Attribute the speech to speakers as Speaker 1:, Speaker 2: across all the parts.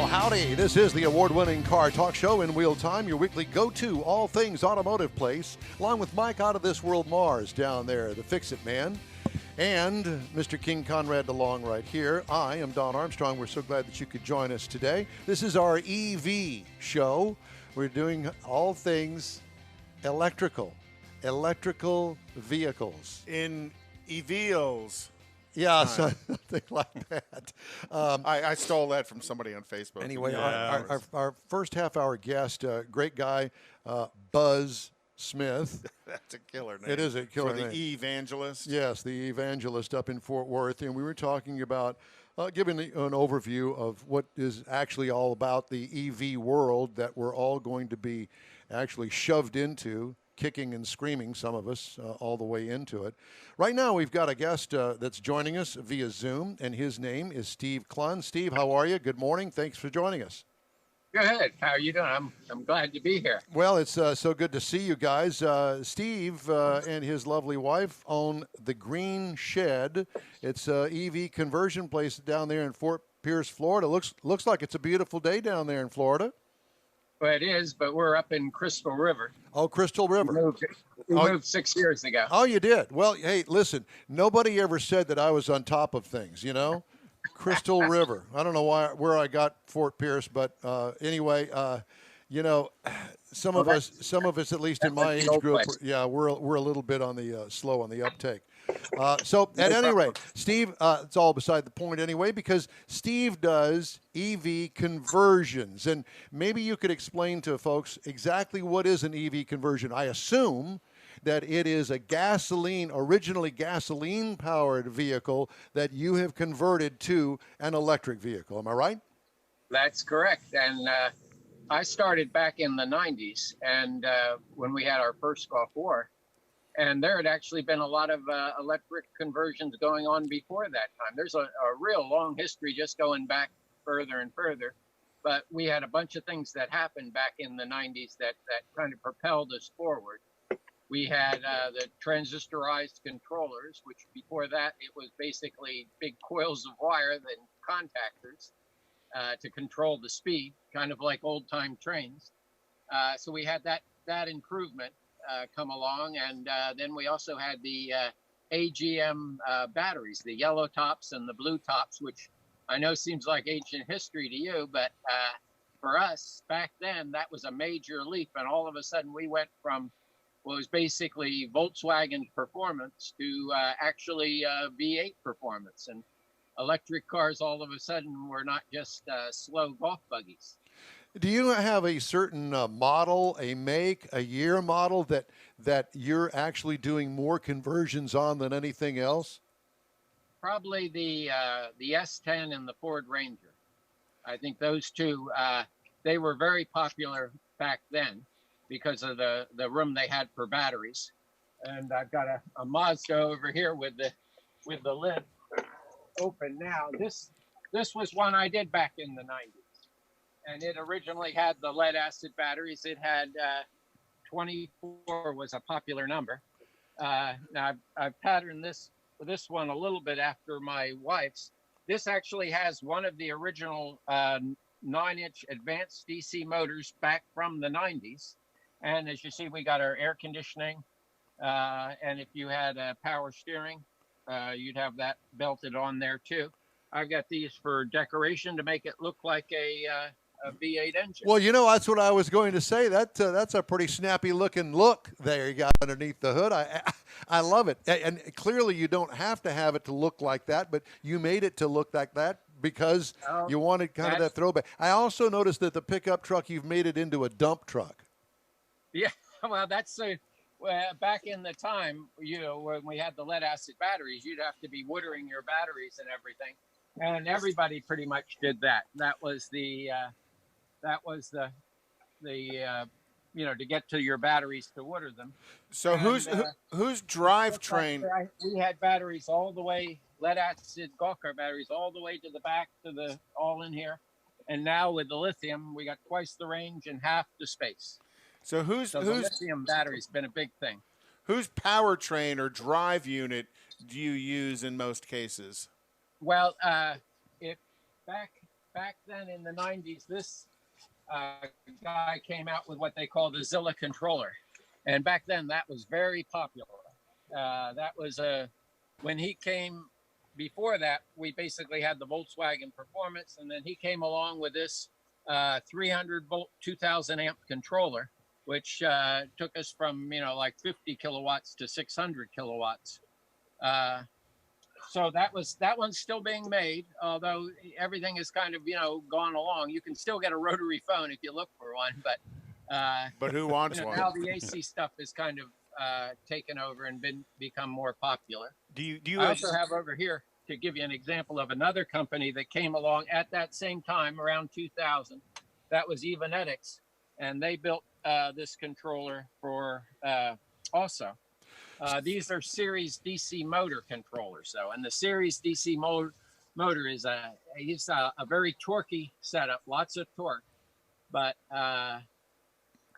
Speaker 1: Well, howdy. This is the award-winning car talk show in real time, your weekly go-to all things automotive place, along with Mike Out of This World Mars down there, the Fix-It Man, and Mr. King Conrad DeLong right here. I am Don Armstrong. We're so glad that you could join us today. This is our EV show. We're doing all things electrical vehicles.
Speaker 2: In EVOs.
Speaker 1: Yeah, something like that.
Speaker 2: I stole that from somebody on Facebook.
Speaker 1: Anyway,
Speaker 2: Yeah.
Speaker 1: our first half-hour guest, great guy, Buzz Smith.
Speaker 2: That's a killer name.
Speaker 1: It is a killer
Speaker 2: For the
Speaker 1: name.
Speaker 2: evangelist.
Speaker 1: Yes, the evangelist up in Fort Worth, and we were talking about giving an overview of what is actually all about the EV world that we're all going to be actually shoved into, kicking and screaming, some of us, all the way into it. Right now, we've got a guest that's joining us via Zoom, and his name is Steve Clunn. Steve, how are you? Good morning. Thanks for joining us.
Speaker 3: Good. How are you doing? I'm glad to be here.
Speaker 1: Well, it's so good to see you guys. Steve and his lovely wife own the Green Shed. It's a EV conversion place down there in Fort Pierce, Florida. Looks like it's a beautiful day down there in Florida.
Speaker 3: Well, it is, but we're up in Crystal River.
Speaker 1: Oh, Crystal River.
Speaker 3: We moved 6 years ago.
Speaker 1: Oh, you did? Well, hey, listen, nobody ever said that I was on top of things, you know? Crystal River. I don't know where I got Fort Pierce, but anyway, you know, some of us, at least in my age group, yeah, we're a little bit on the slow on the uptake. So at any rate, Steve, it's all beside the point anyway, because Steve does EV conversions, and maybe you could explain to folks exactly what is an EV conversion. I assume that it is a originally gasoline-powered vehicle that you have converted to an electric vehicle. Am I right?
Speaker 3: That's correct. And I started back in the 90s, and when we had our first Gulf War, and there had actually been a lot of electric conversions going on before that time. There's a real long history just going back further and further. But we had a bunch of things that happened back in the 90s that kind of propelled us forward. We had the transistorized controllers, which before that, it was basically big coils of wire and contactors to control the speed, kind of like old-time trains. So we had that improvement come along. And then we also had the AGM batteries, the yellow tops and the blue tops, which I know seems like ancient history to you, but for us back then, that was a major leap. And all of a sudden we went from what was basically Volkswagen performance to actually V8 performance. And electric cars all of a sudden were not just slow golf buggies.
Speaker 1: Do you have a certain model, a make, a year model that you're actually doing more conversions on than anything else?
Speaker 3: Probably the S10 and the Ford Ranger. I think those two, they were very popular back then because of the room they had for batteries. And I've got a Mazda over here with the lid open now. This was one I did back in the 90s. And it originally had the lead acid batteries. It had 24 was a popular number. Now I've patterned this one a little bit after my wife's. This actually has one of the original 9-inch advanced DC motors back from the 90s. And as you see, we got our air conditioning. And if you had power steering, you'd have that belted on there too. I've got these for decoration to make it look like a V8 engine.
Speaker 1: Well, you know, that's what I was going to say. That's a pretty snappy looking look there you got underneath the hood. I love it. And clearly you don't have to have it to look like that, but you made it to look like that because you wanted kind of that throwback. I also noticed that the pickup truck, you've made it into a dump truck.
Speaker 3: Yeah, well, that's back in the time, you know, when we had the lead acid batteries, you'd have to be woodering your batteries and everything. And everybody pretty much did that. That was the you know, to get to your batteries to water them.
Speaker 2: So who's drivetrain?
Speaker 3: We had batteries all the way, lead acid golf cart batteries all the way to the back all in here. And now with the lithium, we got twice the range and half the space.
Speaker 2: So
Speaker 3: the lithium battery's been a big thing.
Speaker 2: Whose powertrain or drive unit do you use in most cases?
Speaker 3: Well, if back back then in the 90s, this guy came out with what they call the Zilla controller. And back then, that was very popular. That was when he came. Before that, we basically had the Volkswagen Performance, and then he came along with this 300 volt, 2000 amp controller, which took us from like 50 kilowatts to 600 kilowatts. So that one's still being made, although everything is kind of gone along. You can still get a rotary phone if you look for one,
Speaker 2: But who wants one?
Speaker 3: now the AC stuff is kind of taken over and become more popular.
Speaker 2: Do you
Speaker 3: I also have over here to give you an example of another company that came along at that same time around 2000. That was Evenetics, and they built this controller for also. These are series DC motor controllers, though, and the series DC motor is a very torquey setup, lots of torque, but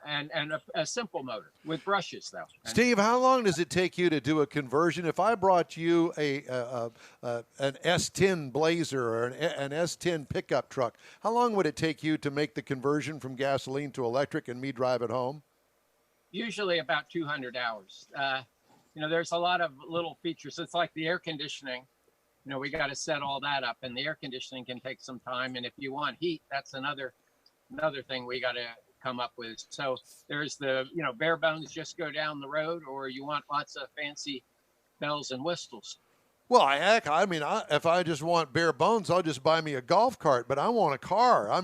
Speaker 3: and a simple motor with brushes, though.
Speaker 1: Steve, how long does it take you to do a conversion? If I brought you an S10 Blazer or an S10 pickup truck, how long would it take you to make the conversion from gasoline to electric and me drive it home?
Speaker 3: Usually about 200 hours. There's a lot of little features. It's like the air conditioning. We got to set all that up, and the air conditioning can take some time. And if you want heat, that's another thing we got to come up with. So there's the bare bones, just go down the road, or you want lots of fancy bells and whistles.
Speaker 1: Well, if I just want bare bones, I'll just buy me a golf cart. But I want a car. I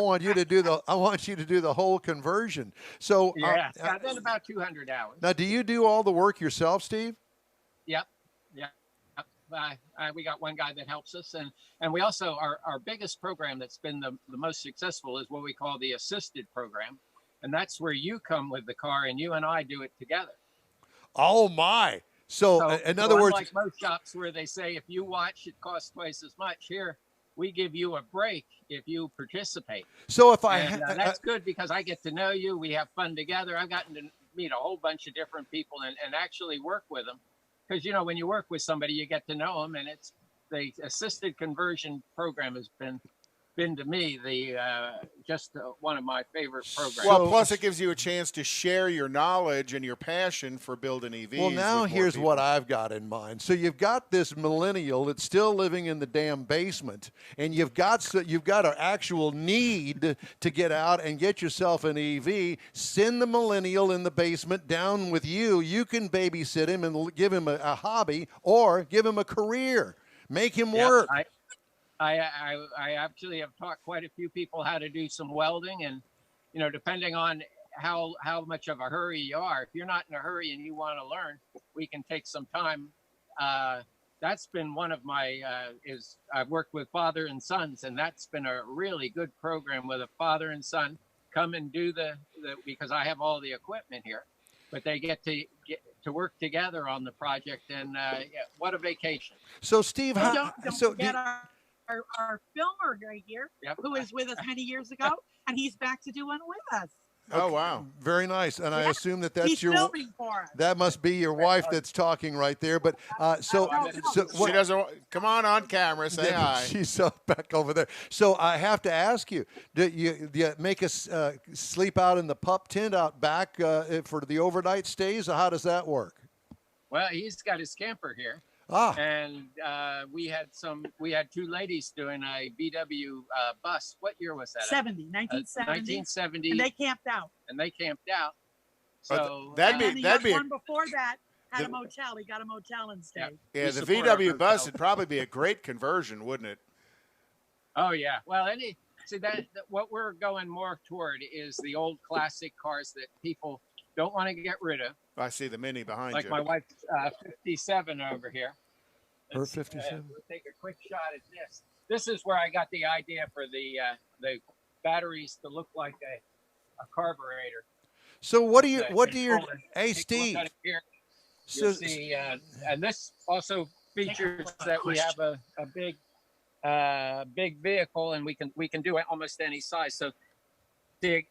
Speaker 1: want you to do the whole conversion. So
Speaker 3: yeah, then about 200 hours.
Speaker 1: Now, do you do all the work yourself, Steve?
Speaker 3: Yep. We got one guy that helps us, and we also our biggest program that's been the most successful is what we call the assisted program, and that's where you come with the car and you and I do it together.
Speaker 1: Oh my! So in other words,
Speaker 3: like most shops where they say if you watch, it costs twice as much. Here, we give you a break if you participate.
Speaker 1: So if
Speaker 3: that's good because I get to know you. We have fun together. I've gotten to meet a whole bunch of different people and actually work with them. Because, when you work with somebody, you get to know them. And it's the assisted conversion program has been to me just one of my favorite programs.
Speaker 2: Well, plus it gives you a chance to share your knowledge and your passion for building EVs.
Speaker 1: Well, now here's what I've got in mind. So you've got this millennial that's still living in the damn basement, and you've got an actual need to get out and get yourself an EV. Send the millennial in the basement down with you. You can babysit him and give him a hobby or give him a career. Make him work.
Speaker 3: I actually have taught quite a few people how to do some welding, and depending on how much of a hurry you are, if you're not in a hurry and you want to learn, we can take some time. That's been one of my I've worked with father and sons, and that's been a really good program with a father and son come and do the because I have all the equipment here, but they get to work together on the project, and what a vacation.
Speaker 1: So Steve,
Speaker 4: don't forget our filmer right here, who was with us many years ago, and he's back to do one with us.
Speaker 2: Oh, wow.
Speaker 1: Very nice. And I assume that's
Speaker 4: he's filming for us.
Speaker 1: That must be your wife that's talking right there. But
Speaker 2: she doesn't. Come on camera. Say hi.
Speaker 1: She's back over there. So I have to ask you, do you make us sleep out in the pup tent out back for the overnight stays? Or how does that work?
Speaker 3: Well, he's got his camper here. And we had two ladies doing a VW bus. What year was that? 1970.
Speaker 4: And they camped out.
Speaker 3: So
Speaker 2: that'd be
Speaker 4: one before that had a motel. He got a motel and stayed.
Speaker 2: Yeah, the VW bus would probably be a great conversion, wouldn't it?
Speaker 3: Oh yeah. Well, that what we're going more toward is the old classic cars that people don't want to get rid of.
Speaker 2: I see the Mini behind
Speaker 3: like
Speaker 2: you.
Speaker 3: Like my wife's 57 over here.
Speaker 1: Her 57.
Speaker 3: We'll take a quick shot at this. This is where I got the idea for the batteries to look like a carburetor.
Speaker 1: So what do you? Hey, Steve.
Speaker 3: You'll see, and this also features that we have a big vehicle, and we can do it almost any size. So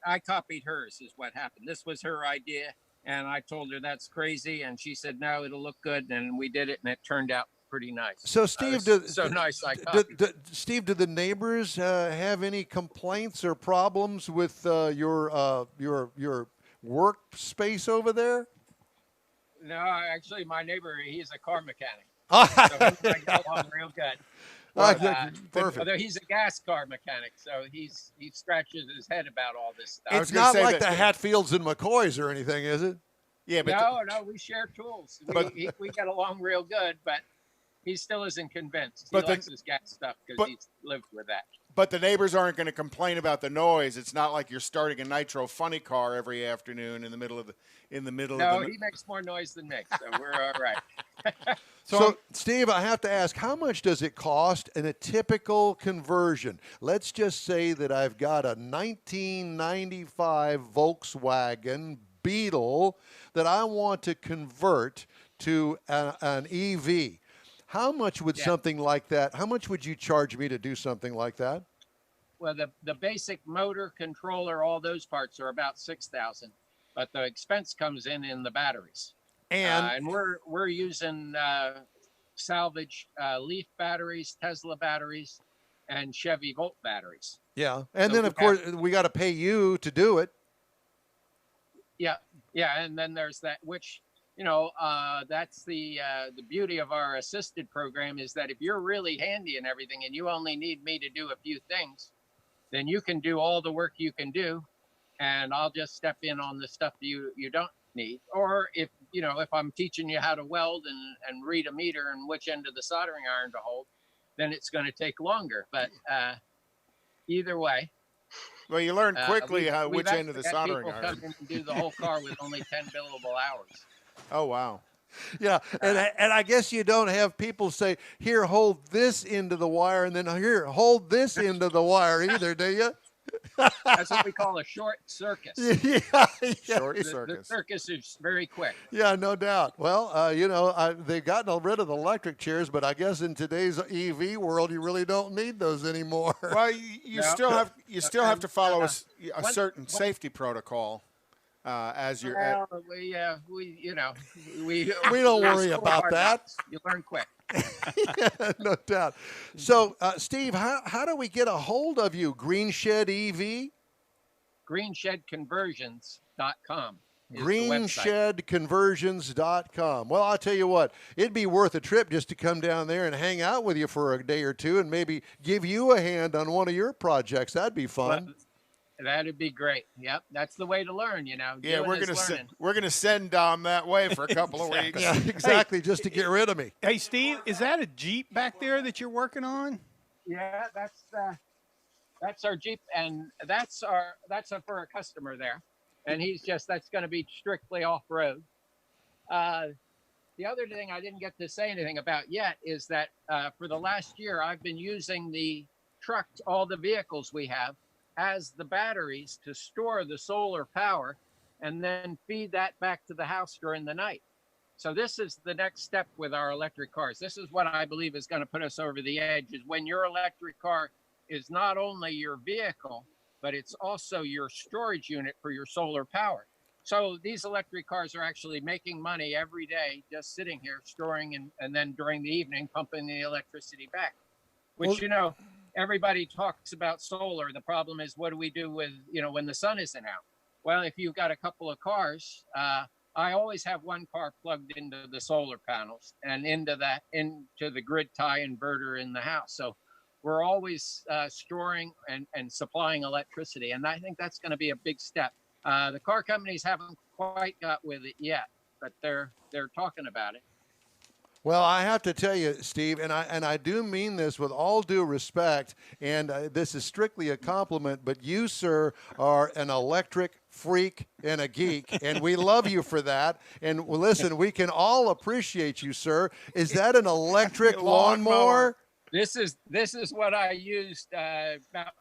Speaker 3: I copied hers is what happened. This was her idea, and I told her that's crazy, and she said no, it'll look good, and we did it, and it turned out pretty nice.
Speaker 1: So, Steve,
Speaker 3: so nice I copied.
Speaker 1: Steve, do the neighbors have any complaints or problems with your workspace over there?
Speaker 3: No, actually, my neighbor, he's a car mechanic.
Speaker 1: Oh,
Speaker 3: So he and I get along real good.
Speaker 1: perfect.
Speaker 3: Although he's a gas car mechanic, so he scratches his head about all this stuff.
Speaker 1: It's not like the Hatfields and McCoys or anything, is it?
Speaker 2: Yeah, but
Speaker 3: no, we share tools. We get along real good, but he still isn't convinced. He likes his gas stuff because he's lived with that.
Speaker 2: But the neighbors aren't going to complain about the noise. It's not like you're starting a nitro funny car every afternoon in the middle of
Speaker 3: No, he makes more noise than me, so we're all right.
Speaker 1: So, Steve, I have to ask, how much does it cost in a typical conversion? Let's just say that I've got a 1995 Volkswagen Beetle that I want to convert to an EV. How much would something like that, how much would you charge me to do something like that?
Speaker 3: Well, the basic motor, controller, all those parts are about $6,000, but the expense comes in the batteries. And we're using salvage Leaf batteries, Tesla batteries, and Chevy Volt batteries.
Speaker 1: Yeah, and then of course we got to pay you to do it.
Speaker 3: Yeah, and then there's that, which that's the beauty of our assisted program is that if you're really handy and everything, and you only need me to do a few things, then you can do all the work you can do, and I'll just step in on the stuff you don't need. Or if I'm teaching you how to weld and read a meter and which end of the soldering iron to hold, then it's going to take longer. But either way,
Speaker 2: well, you learn quickly which end of the soldering
Speaker 3: iron. People come in and do the whole car with only 10 billable hours.
Speaker 2: Oh wow.
Speaker 1: Yeah, and I guess you don't have people say, "Here, hold this into the wire," and then "Here, hold this into the wire," either, do you?
Speaker 3: That's what we call a short circus.
Speaker 2: Short circus.
Speaker 3: The circus is very quick.
Speaker 1: Yeah, no doubt. Well, they've gotten rid of the electric chairs, but I guess in today's EV world, you really don't need those anymore.
Speaker 2: Well, you still have to follow a certain safety protocol. As you're
Speaker 3: we
Speaker 1: don't worry about that.
Speaker 3: You learn quick.
Speaker 1: Yeah, no doubt. So, Steve, how do we get a hold of you? Green Shed EV?
Speaker 3: GreenShedConversions.com.
Speaker 1: GreenShedConversions.com. Well, I'll tell you what, it'd be worth a trip just to come down there and hang out with you for a day or two and maybe give you a hand on one of your projects. That'd be fun.
Speaker 3: That'd be great. Yep, that's the way to learn.
Speaker 2: Yeah, we're gonna send Dom that way for a couple of weeks.
Speaker 1: Yeah, exactly, just to get rid of me.
Speaker 5: Hey, Steve, is that a Jeep back there that you're working on?
Speaker 3: Yeah, that's our Jeep, and that's for a customer there, and that's going to be strictly off road. The other thing I didn't get to say anything about yet is that for the last year I've been using the truck, all the vehicles we have, as the batteries to store the solar power and then feed that back to the house during the night. So this is the next step with our electric cars. This is what I believe is going to put us over the edge, is when your electric car is not only your vehicle, but it's also your storage unit for your solar power. So these electric cars are actually making money every day, just sitting here storing and then during the evening pumping the electricity back, which, everybody talks about solar. The problem is, what do we do with, when the sun isn't out? Well, if you've got a couple of cars, I always have one car plugged into the solar panels and into the grid tie inverter in the house. So we're always storing and supplying electricity. And I think that's going to be a big step. The car companies haven't quite got with it yet, but they're talking about it.
Speaker 1: Well, I have to tell you, Steve, and I do mean this with all due respect, and this is strictly a compliment, but you, sir, are an electric freak and a geek, and we love you for that. And listen, we can all appreciate you, sir. Is that an electric lawnmower?
Speaker 3: This is what I used about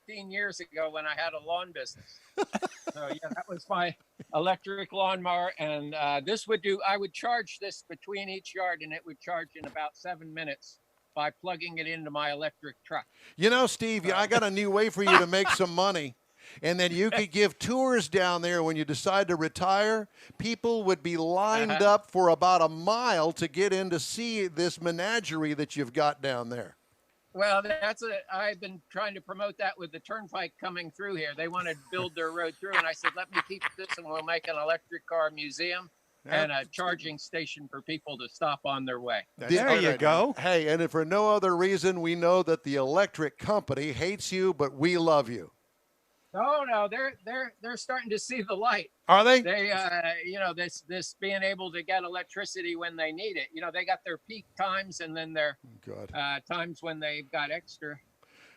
Speaker 3: 15 years ago when I had a lawn business. So yeah, that was my electric lawnmower, and I would charge this between each yard, and it would charge in about 7 minutes by plugging it into my electric truck.
Speaker 1: Steve, I got a new way for you to make some money. and then you could give tours down there when you decide to retire. People would be lined up for about a mile to get in to see this menagerie that you've got down there.
Speaker 3: Well, I've been trying to promote that with the turnpike coming through here. They want to build their road through, and I said, let me keep this, and we'll make an electric car museum and a charging station for people to stop on their way.
Speaker 5: There you go.
Speaker 1: Hey, and if for no other reason, we know that the electric company hates you, but we love you.
Speaker 3: No, they're starting to see the light.
Speaker 1: Are they?
Speaker 3: They, this being able to get electricity when they need it. They got their peak times and then their times when they've got extra.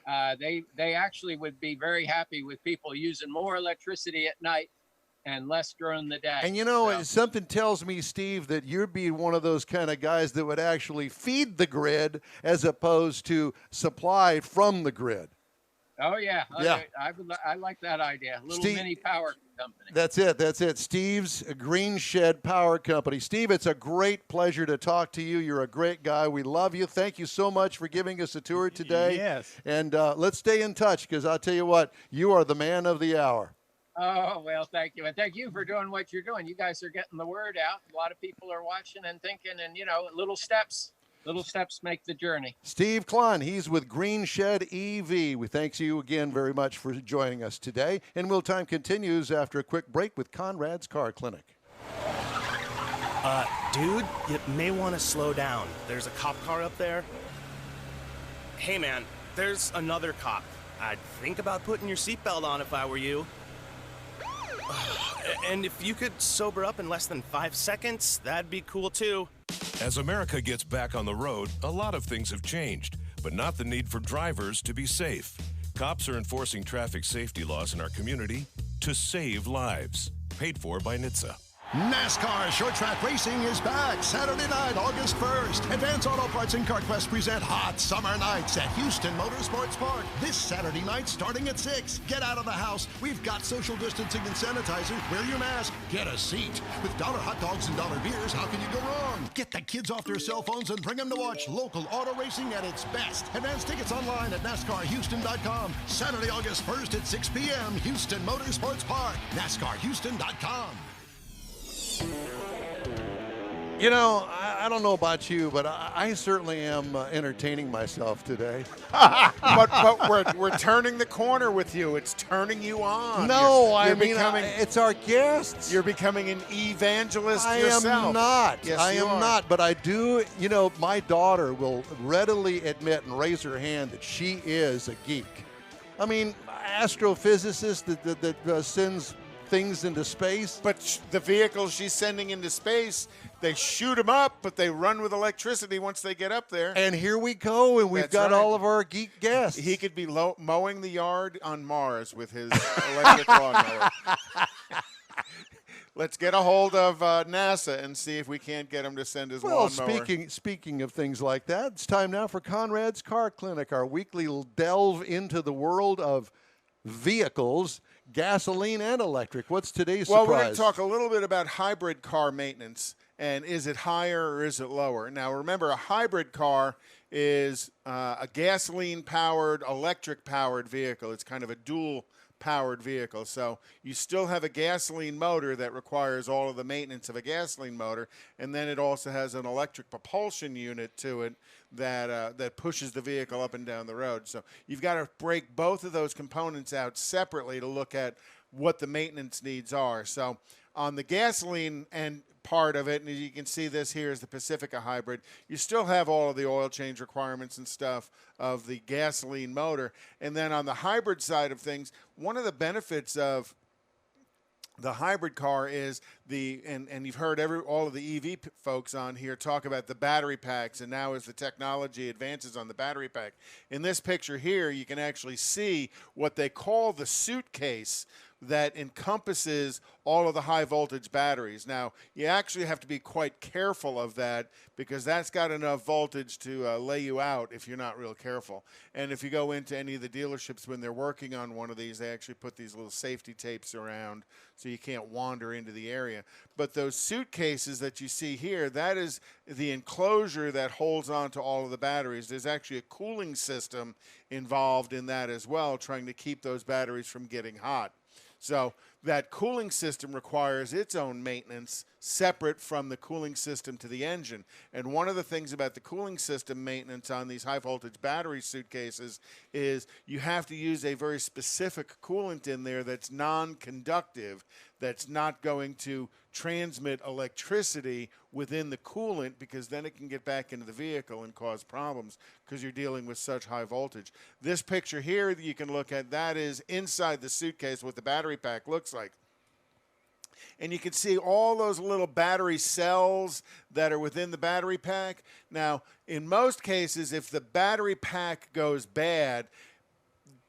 Speaker 3: They actually would be very happy with people using more electricity at night and less during the day.
Speaker 1: And something tells me, Steve, that you'd be one of those kind of guys that would actually feed the grid as opposed to supply from the grid.
Speaker 3: Oh, yeah. I like that idea. A little mini power company.
Speaker 1: That's it. Steve's Green Shed Power Company. Steve, it's a great pleasure to talk to you. You're a great guy. We love you. Thank you so much for giving us a tour today.
Speaker 5: Yes.
Speaker 1: And let's stay in touch, because I'll tell you what, you are the man of the hour.
Speaker 3: Oh, well, thank you. And thank you for doing what you're doing. You guys are getting the word out. A lot of people are watching and thinking, and, little steps make the journey.
Speaker 1: Steve Clunn, he's with Green Shed EV. We thank you again very much for joining us today. And Wheel Time continues after a quick break with Conrad's Car Clinic.
Speaker 6: Dude, you may want to slow down. There's a cop car up there. Hey, man, there's another cop. I'd think about putting your seatbelt on if I were you. And if you could sober up in less than 5 seconds, that'd be cool too.
Speaker 7: As America gets back on the road, a lot of things have changed, but not the need for drivers to be safe. Cops are enforcing traffic safety laws in our community to save lives. Paid for by NHTSA.
Speaker 8: NASCAR Short Track Racing is back Saturday night, August 1st. Advance Auto Parts and CarQuest present Hot Summer Nights at Houston Motorsports Park. This Saturday night starting at 6. Get out of the house. We've got social distancing and sanitizer. Wear your mask. Get a seat. With dollar hot dogs and dollar beers, how can you go wrong? Get the kids off their cell phones and bring them to watch local auto racing at its best. Advance tickets online at NASCARHouston.com. Saturday, August 1st at 6 p.m. Houston Motorsports Park. NASCARHouston.com.
Speaker 1: I don't know about you, but I certainly am entertaining myself today.
Speaker 2: but we're turning the corner with you. It's turning you on.
Speaker 1: No, it's our guests.
Speaker 2: You're becoming an evangelist
Speaker 1: I
Speaker 2: yourself.
Speaker 1: am not.
Speaker 2: Yes,
Speaker 1: I
Speaker 2: you
Speaker 1: am
Speaker 2: are.
Speaker 1: not. But I do, my daughter will readily admit and raise her hand that she is a geek. I mean, astrophysicist that sends things into space.
Speaker 2: But the vehicles she's sending into space, they shoot them up, but they run with electricity once they get up there.
Speaker 1: And here we go, and we've got all of our geek guests.
Speaker 2: He could be mowing the yard on Mars with his electric lawnmower. Let's get a hold of NASA and see if we can't get him to send his lawnmower.
Speaker 1: Speaking of things like that, it's time now for Conrad's Car Clinic, our weekly delve into the world of vehicles, gasoline and electric. What's today's surprise?
Speaker 2: Well, we're going to talk a little bit about hybrid car maintenance, and is it higher or is it lower? Now, remember, a hybrid car is a gasoline-powered, electric-powered vehicle. It's kind of a dual-powered vehicle. So you still have a gasoline motor that requires all of the maintenance of a gasoline motor, and then it also has an electric propulsion unit to it that pushes the vehicle up and down the road. So you've got to break both of those components out separately to look at what the maintenance needs are. So on the gasoline and part of it, and you can see this here is the Pacifica hybrid, you still have all of the oil change requirements and stuff of the gasoline motor. And then on the hybrid side of things, one of the benefits of the hybrid car is and you've heard all of the EV folks on here talk about the battery packs, and now as the technology advances on the battery pack. In this picture here, you can actually see what they call the suitcase that encompasses all of the high voltage batteries. Now, you actually have to be quite careful of that because that's got enough voltage to lay you out if you're not real careful. And if you go into any of the dealerships when they're working on one of these, they actually put these little safety tapes around so you can't wander into the area. But those suitcases that you see here, that is the enclosure that holds on to all of the batteries. There's actually a cooling system involved in that as well, trying to keep those batteries from getting hot. So that cooling system requires its own maintenance separate from the cooling system to the engine. And one of the things about the cooling system maintenance on these high voltage battery suitcases is you have to use a very specific coolant in there that's non-conductive, that's not going to transmit electricity within the coolant, because then it can get back into the vehicle and cause problems because you're dealing with such high voltage. This picture here that you can look at, that is inside the suitcase what the battery pack looks like. And you can see all those little battery cells that are within the battery pack. Now, in most cases, if the battery pack goes bad,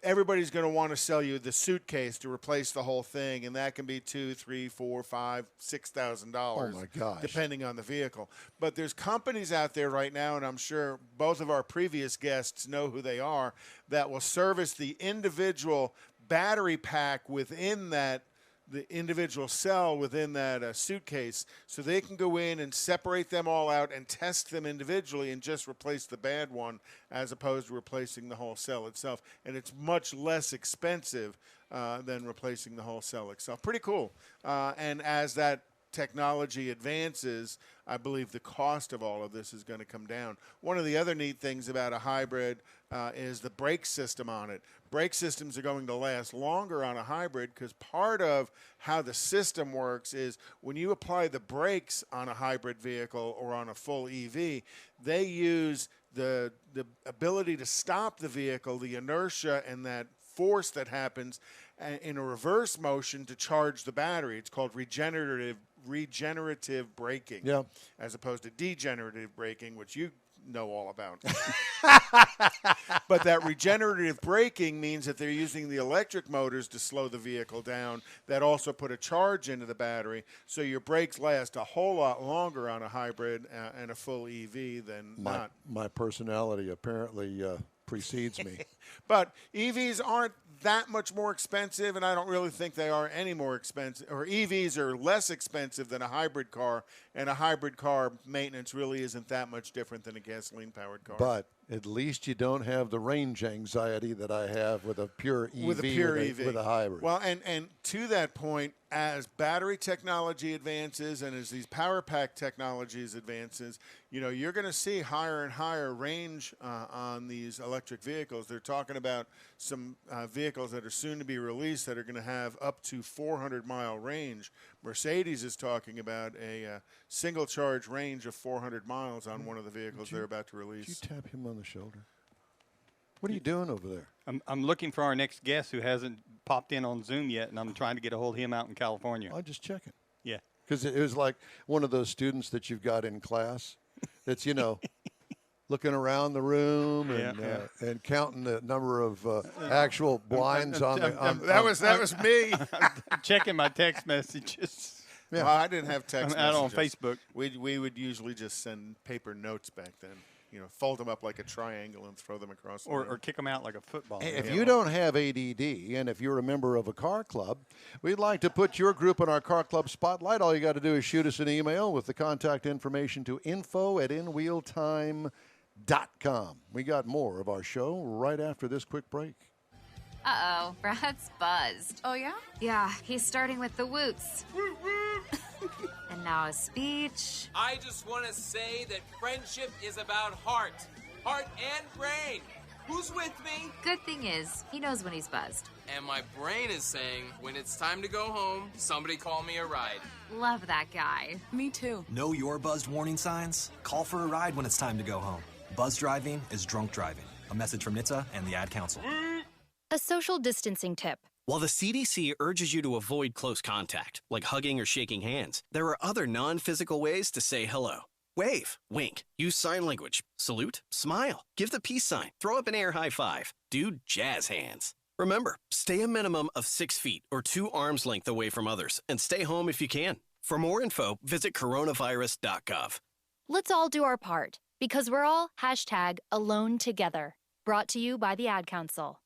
Speaker 2: everybody's going to want to sell you the suitcase to replace the whole thing, and that can be $2,000, $3,000, $4,000, $5,000, $6,000.
Speaker 1: Oh my gosh!
Speaker 2: Depending on the vehicle. But there's companies out there right now, and I'm sure both of our previous guests know who they are, that will service the individual battery pack within that, the individual cell within that suitcase, so they can go in and separate them all out and test them individually and just replace the bad one as opposed to replacing the whole cell itself. And it's much less expensive than replacing the whole cell itself. Pretty cool. And as that technology advances, I believe the cost of all of this is going to come down. One of the other neat things about a hybrid is the brake system on it. Brake systems are going to last longer on a hybrid because part of how the system works is when you apply the brakes on a hybrid vehicle or on a full EV, they use the ability to stop the vehicle, the inertia and that force that happens in a reverse motion to charge the battery. It's called regenerative braking,
Speaker 1: Yeah.
Speaker 2: as opposed to degenerative braking, which you know all about. But that regenerative braking means that they're using the electric motors to slow the vehicle down that also put a charge into the battery, so your brakes last a whole lot longer on a hybrid and a full EV than not.
Speaker 1: My personality apparently precedes me.
Speaker 2: But EVs aren't that much more expensive, and I don't really think they are any more expensive, or EVs are less expensive than a hybrid car, and a hybrid car maintenance really isn't that much different than a gasoline-powered car.
Speaker 1: But at least you don't have the range anxiety that I have with a pure EV, with a hybrid.
Speaker 2: Well, and to that point, as battery technology advances and as these power pack technologies advances, you know, you're going to see higher and higher range on these electric vehicles. They're talking about some vehicles that are soon to be released that are going to have up to 400-mile range. Mercedes is talking about a single charge range of 400 miles on one of the vehicles they're about to release.
Speaker 1: Did you tap him on the shoulder? What are you doing over there?
Speaker 5: I'm looking for our next guest who hasn't popped in on Zoom yet, and I'm trying to get a hold of him out in California.
Speaker 1: I'll just check it.
Speaker 5: Yeah.
Speaker 1: Because it was like one of those students that you've got in class that's, you know, looking around the room and counting the number of actual blinds on the.
Speaker 2: That was me.
Speaker 5: I'm checking my text messages.
Speaker 2: Yeah. Well, I didn't have text
Speaker 5: out
Speaker 2: messages.
Speaker 5: on Facebook.
Speaker 2: We would usually just send paper notes back then. You know, fold them up like a triangle and throw them across the room.
Speaker 5: Or kick them out like a football.
Speaker 1: If you don't have ADD, and if you're a member of a car club, we'd like to put your group in our car club spotlight. All you got to do is shoot us an email with the contact information to info@inwheeltime.com. We got more of our show right after this quick break.
Speaker 9: Uh-oh, Brad's buzzed.
Speaker 10: Oh, yeah?
Speaker 9: Yeah, he's starting with the woots. And now a speech.
Speaker 11: I just want to say that friendship is about heart and brain. Who's with me?
Speaker 9: Good thing is, he knows when he's buzzed.
Speaker 11: And my brain is saying, when it's time to go home, somebody call me a ride.
Speaker 9: Love that guy.
Speaker 10: Me too.
Speaker 12: Know your buzzed warning signs? Call for a ride when it's time to go home. Buzz driving is drunk driving. A message from NHTSA and the Ad Council.
Speaker 13: A social distancing tip.
Speaker 14: While the CDC urges you to avoid close contact, like hugging or shaking hands, there are other non-physical ways to say hello. Wave, wink, use sign language, salute, smile, give the peace sign, throw up an air high five, do jazz hands. Remember, stay a minimum of 6 feet or 2 arms length away from others and stay home if you can. For more info, visit coronavirus.gov.
Speaker 13: Let's all do our part because we're all #alone together. Brought to you by the Ad Council.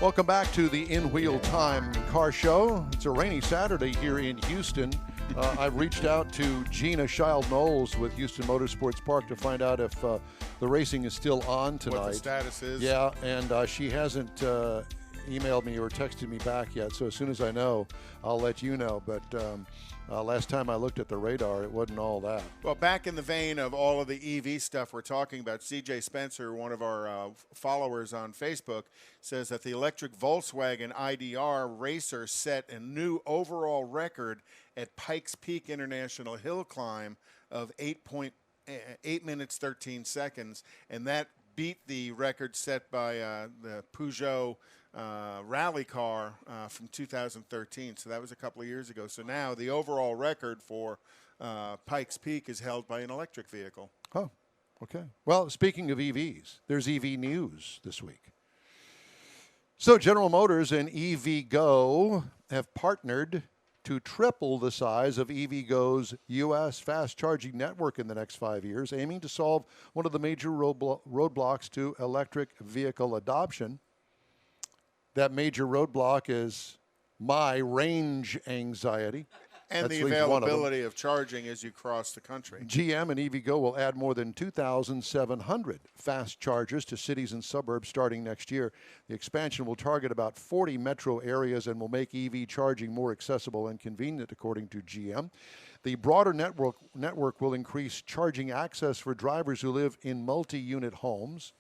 Speaker 1: Welcome back to the In Wheel Time Car Show. It's a rainy Saturday here in Houston. I've reached out to Gina Child-Knowles with Houston Motorsports Park to find out if the racing is still on tonight.
Speaker 2: What the status is.
Speaker 1: Yeah, and she hasn't emailed me or texted me back yet. So as soon as I know, I'll let you know. But last time I looked at the radar, it wasn't all that.
Speaker 2: Well, back in the vein of all of the EV stuff we're talking about, CJ Spencer, one of our followers on Facebook, says that the electric Volkswagen IDR Racer set a new overall record at Pikes Peak International Hill Climb of 8 minutes 13 seconds, and that beat the record set by the Peugeot rally car from 2013. So that was a couple of years ago. So now the overall record for Pikes Peak is held by an electric vehicle.
Speaker 1: Oh, okay. Well, speaking of EVs, there's EV news this week. So General Motors and EVgo have partnered to triple the size of EVgo's U.S. fast charging network in the next 5 years, aiming to solve one of the major roadblocks to electric vehicle adoption. That major roadblock is my range anxiety.
Speaker 2: And
Speaker 1: That's
Speaker 2: the
Speaker 1: at least one of them.
Speaker 2: availability of charging as you cross the country.
Speaker 1: GM and EVgo will add more than 2,700 fast chargers to cities and suburbs starting next year. The expansion will target about 40 metro areas and will make EV charging more accessible and convenient, according to GM. The broader network will increase charging access for drivers who live in multi-unit homes,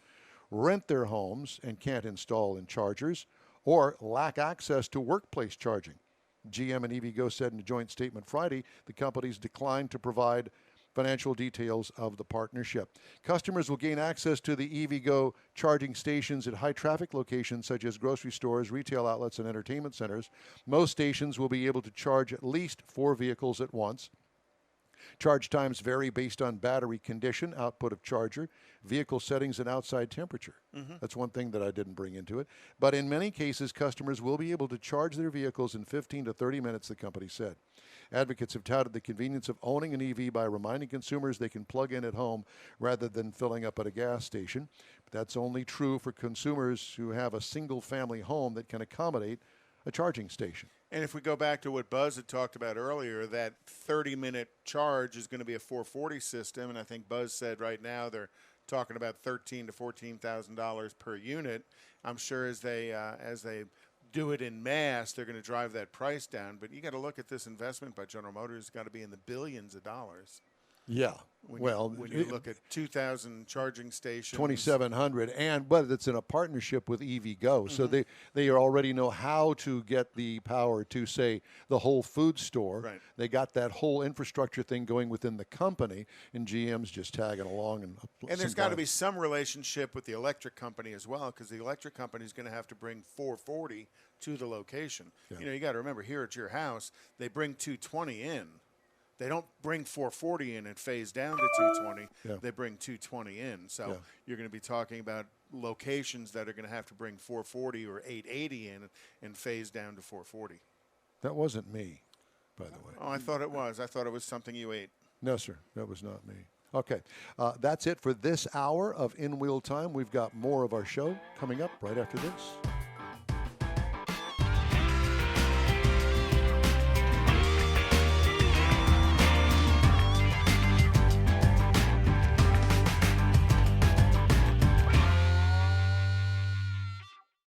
Speaker 1: rent their homes and can't install in chargers, or lack access to workplace charging. GM and EVgo said in a joint statement Friday the companies declined to provide financial details of the partnership. Customers will gain access to the EVgo charging stations at high-traffic locations such as grocery stores, retail outlets, and entertainment centers. Most stations will be able to charge at least 4 vehicles at once. Charge times vary based on battery condition, output of charger, vehicle settings, and outside temperature. That's one thing that I didn't bring into it. But in many cases, customers will be able to charge their vehicles in 15 to 30 minutes, the company said. Advocates have touted the convenience of owning an EV by reminding consumers they can plug in at home rather than filling up at a gas station. But that's only true for consumers who have a single-family home that can accommodate a charging station.
Speaker 2: And if we go back to what Buzz had talked about earlier, that 30-minute charge is going to be a 440 system, and I think Buzz said right now they're talking about $13,000 to $14,000 per unit. I'm sure as they do it in mass, they're going to drive that price down. But you got to look at this investment by General Motors; it's got to be in the billions of dollars.
Speaker 1: Yeah.
Speaker 2: When you look at 2,000 charging stations,
Speaker 1: 2,700, but it's in a partnership with EVgo, so they already know how to get the power to, say, the Whole Foods store.
Speaker 2: Right.
Speaker 1: They got that whole infrastructure thing going within the company, and GM's just tagging along.
Speaker 2: And there's got to be some relationship with the electric company as well, because the electric company is going to have to bring 440 to the location.
Speaker 1: Yeah.
Speaker 2: You know, you got to remember, here at your house, they bring 220 in. They don't bring 440 in and phase down to 220.
Speaker 1: Yeah.
Speaker 2: They bring 220 in. So
Speaker 1: Yeah.
Speaker 2: you're going to be talking about locations that are going to have to bring 440 or 880 in and phase down to 440.
Speaker 1: That wasn't me, by the way.
Speaker 2: Oh, I thought it was. I thought it was something you ate.
Speaker 1: No, sir, that was not me. Okay, that's it for this hour of In Wheel Time. We've got more of our show coming up right after this.